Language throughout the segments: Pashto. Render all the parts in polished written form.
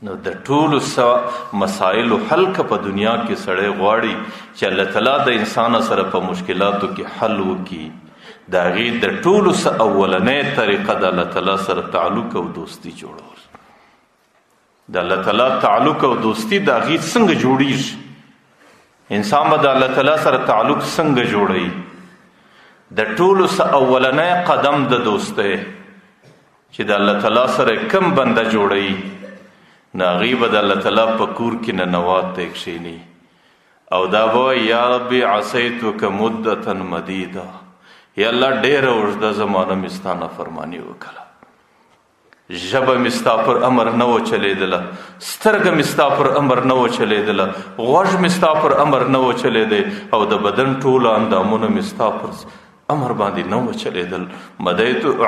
نو د ټولو مسایلو حل که په دنیا کې سړی غواړي چې الله تعالی د انسان سره په مشکلاتو کې حل وکړي، د هغې د ټولو اولنۍ طریقه د الله تعالی سره تعلق او دوستي جوړول. د الله تعالی تعلق او دوستي د هغې څنګه جوړیږي؟ انسان به د الله تعالی سره تعلق څنګه جوړوي؟ د ټولو اولنۍ قدم د دوستۍ چې د الله تعالی سره کم بنده جوړوي، نو هغې به د الله تعالی په کور کې ننوات ته کښېني او دا به وایي یا ربي عصیتک مدة مدیده، یا الله ډېره اوږده زمانه مې ستا نافرماني وکړه، ژبه مې ستا پر امر نه و چلېدله، سترګه مې ستا پر امر نه و چلېدله، غوږ مې ستا پر امر نه و چلېدی او د بدن ټوله اندامونه مې ستا پر امر باندې نه و چلېدل.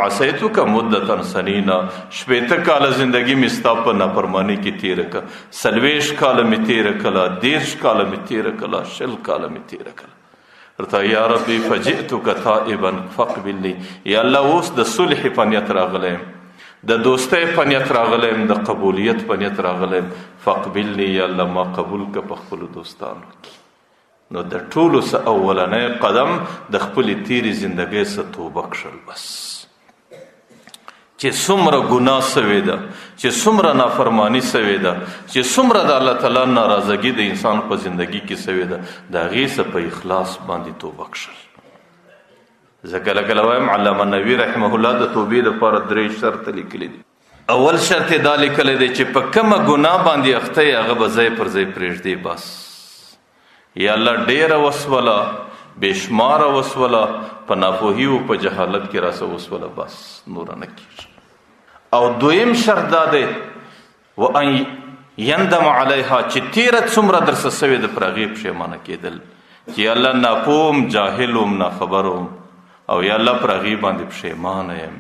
عصیتک مدة سنینا، شپېته کاله زندګي مې ستا په نافرماني کې تېره کړه، 40 کاله مې تېره کړله، 30 کاله مې تېره کړله، 20 کاله مې تېره کړله. ورته یا ربي فجئتک تائبا فاقبلني، یا الله اوس د صلح په نیت راغلی یم، د دوستۍ په نیت راغلی یم، د قبولیت په نیت راغلی یم، فاقبلني، یا الله ما قبول که په خپلو دوستانو کې. نو د ټولو اولنۍ قدم د خپلې تیرې زندګۍ څخه توبه کړل. بس چې څومره ګناه سوې ده، چې څومره نافرمانی سوې ده، چې څومره د الله تعالی ناراضګي د انسان په زندګي کې سوې ده، د هغې څخه په اخلاص باندې توبه کړل. زه کله کله وایم علامه نووي رحمه الله د توبې دپاره 3 شرط لیکلی دي. اول شرط یې دا لیکلی دی چې په کومه ګناه باندې اخته یې هغه به ځای پر ځای پرېږدي. بس یا الله ډېره وسوله، بېشماره وسوله، په ناپوهي او په جهالت کې راسه وسوله، بس نوره نه کېږي. او دویم شرط دا دی وان یندم علیها، چې تیره څومره درسه سوې ده پر هغې پښیمانه کېدل، چې یا الله ناپوه جاهل وم ناخبر وم او یا الله پر هغې باندې پښیمانه یم.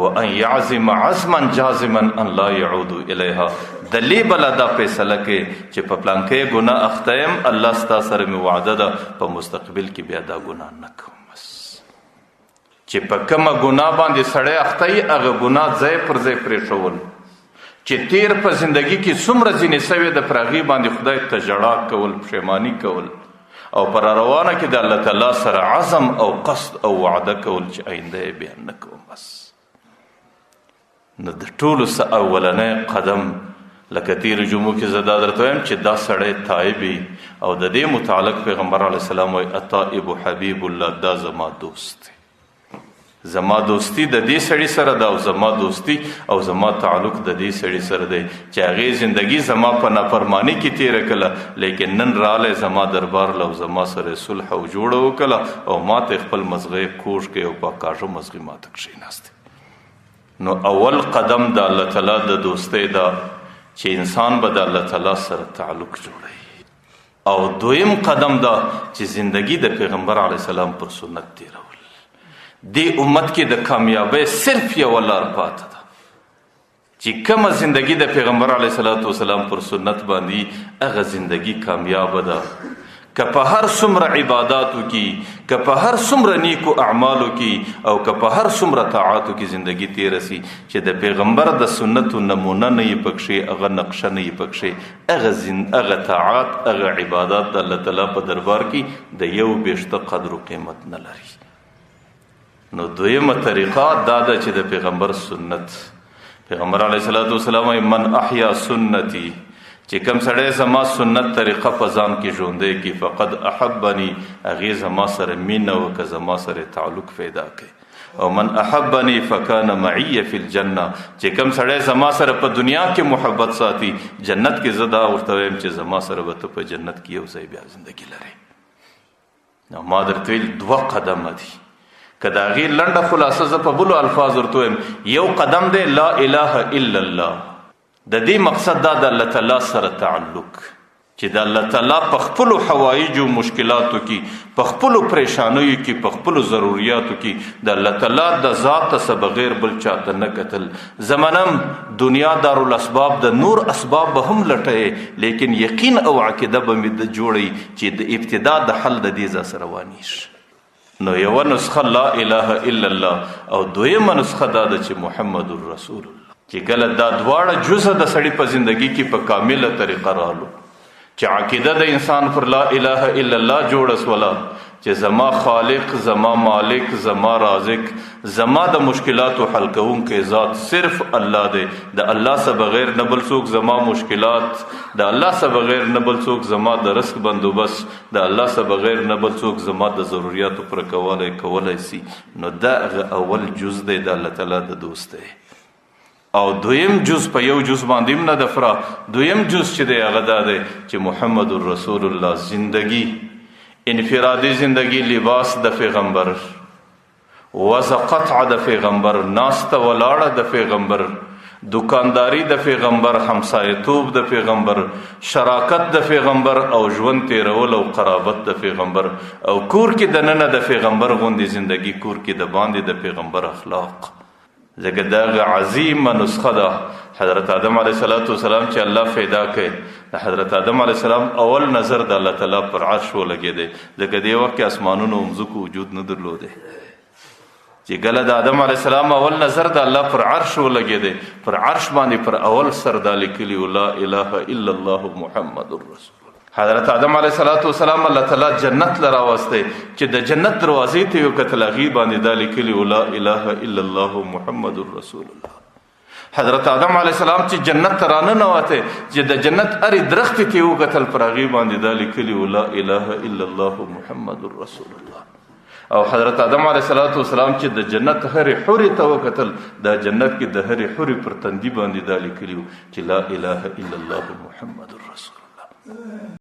وان یعزم عزما جازما ان لا يعود الیها، دلی بله دا فیصله کوي چې په پلانکۍ ګناه اخته یم، الله ستا سره مې وعده ده په مستقبل کې بیا دا ګناه نه کوم. بس چې په کومه ګناه باندې سړی اخته وي هغه ګناه ځای پر ځای پرېښول، چې تیر په زندګي کې څومره ځینې سوې ده پر هغې باندې خدای ته ژړا کول، پښیماني کول، او پر روانه کې د الله تعالی سره عزم او قصد او وعده کول چې آینده یې بیا نه کوم. بس نو د ټولو اولنی قدم لکه تیر جمعو کې زه دا درته وایم چې دا سړی تائب او د دې متعلق پیغمبر علیه السلام وایي التائب حبیب الله، دا زما دوست دی، زما دوستی د دې سړي سره ده او زما دوستی او زما تعلق د دې سړي سره دی چې هغې زندګي زما په نافرماني کې تېره کړله، لیکن نن رالی زما دربار له او زما سره صلح او جوړه وکړله او ما ته خپل مزغی کوږ کړی او په کاږه مزغي ما ته کښېناستې. نو اول قدم د الله تعالی د دوستۍ ده چې انسان به د الله تعالی سره تعلق جوړوي، او دویم قدم ده چې زندگی د پیغمبر علیه السلام پر سنت تیرول. دې امت کې د کامیابۍ صرف یو لار پاته ده چې کومه زندگی د پیغمبر علیه السلام پر سنت باندې هغه زندگی کامیاب ده. که په هر څومره عباداتو کې، که په هر څومره نیکو اعمالو کې او که په هر څومره طاعاتو کې زندگی تیره سي، چې د پیغمبر د سنتو نمونه نه یې پکښې، هغه نقشه نه یې پکښې، هغه طاعات، هغه عبادات د الله تعالی په دربار کې د یو بیشته قدر و قیمت نه لري. نو دویمه طریقه دا ده چې د پیغمبر سنت، پیغمبر علیه السلام من احیا سنتی، چې کوم سړی زما سنت طریقه په ځان کې ژوندی کړي فقد احبني، هغې زما سره مینه وکړه، زما سره تعلق پیدا کړي. او من احبني فکان معي فی الجنه، چې کوم سړی زما سره په دنیا کې محبت ساتي، جنت کې زه دا ورته وایم چې زما سره به ته په جنت کې یو ځای بیا زندگی لرئ. نو ما درته ویل 2 قدمه دي، که د هغې لنډه خلاصه زه په بلو الفاظ ورته وایم. یو قدم دی لا اله الا الله، د دې مقصد دا د الله تعالی سره تعلق، چې د الله تعالی په خپلو حوایجو مشکلاتو کې، په خپلو پریشانیو کې، په خپلو ضروریاتو کې د الله تعالی د ذات څخه بغیر بل چاته نه کتل. زمنم دنیا دارالاسباب د نور اسباب به هم لټوي، لیکن یقین او عقیده به مې د جوړی چې د ابتدا د حل د دې ځای سره روانیږي. نو یوه نسخه لا اله الا الله او دویمه نسخه دا ده چې محمد رسول الله، چې کله دا دواړه جزء د سړي په زندگی کې په کامله طریقه رالو چې عقیده د انسان پر لا اله الا الله جوړه سوله چې زما خالق، زما مالک، زما رازق، زما د مشکلاتو حل کوونکی ذات صرف الله دی. د الله څخه بغیر نه بل څوک زما مشکلات، د الله څخه بغیر نه بل څوک زما د رزق بندوبست، د الله څخه بغیر نه بل څوک زما د ضرورتو پر کولای سي. نو دا اول جز دی د الله تعالی د دوست دی. او دویم جز په یو جز باندې نه د فرا، دویم جز چې دی هغه دا دی چې محمد رسول الله زندگی، انفرادی زندگی، لباس د پیغمبر، وضع قطع د پیغمبر، ناسته ولاړه د پیغمبر، دکانداری د پیغمبر، همسایتوب د پیغمبر، شراکت د پیغمبر، او ژوند تیرول او قرابت د پیغمبر، او کور کې د ننه د پیغمبر غوندې زندگی، کور کې د باندې د پیغمبر اخلاق. ځکه دا عظیمه نسخه ده. حضرت آدم علیه السلام چې الله پیدا کړي، د حضرت آدم علیه السلام اول نظر د الله تعالی پر عرش ولګېدی. ځکه دې وخت کې اسمانونو او مځکو وجود نه درلودی. چې کله د آدم علیه السلام اول نظر د الله پر عرش ولګېدی، پر عرش باندې پر اول سر دا لیکلي لا اله الا الله محمد رسول. حضرت آدم علیه السلام الله تعالی جنت لرا واسطه چې د جنت دروازې ته یو کتل غي باندې دا لیکلي لا اله الا الله محمد رسول الله. حضرت آدم علیه السلام چې جنت ترانه نواته چې د جنت اری درخت ته یو کتل پر غي باندې دا لیکلي لا اله الا الله محمد رسول الله. او حضرت آدم علیه السلام چې د جنت هر حوري ته وکتل، دا جنت کې د هر حوري پر تندي باندې دا لیکلي چې لا اله الا الله محمد رسول الله.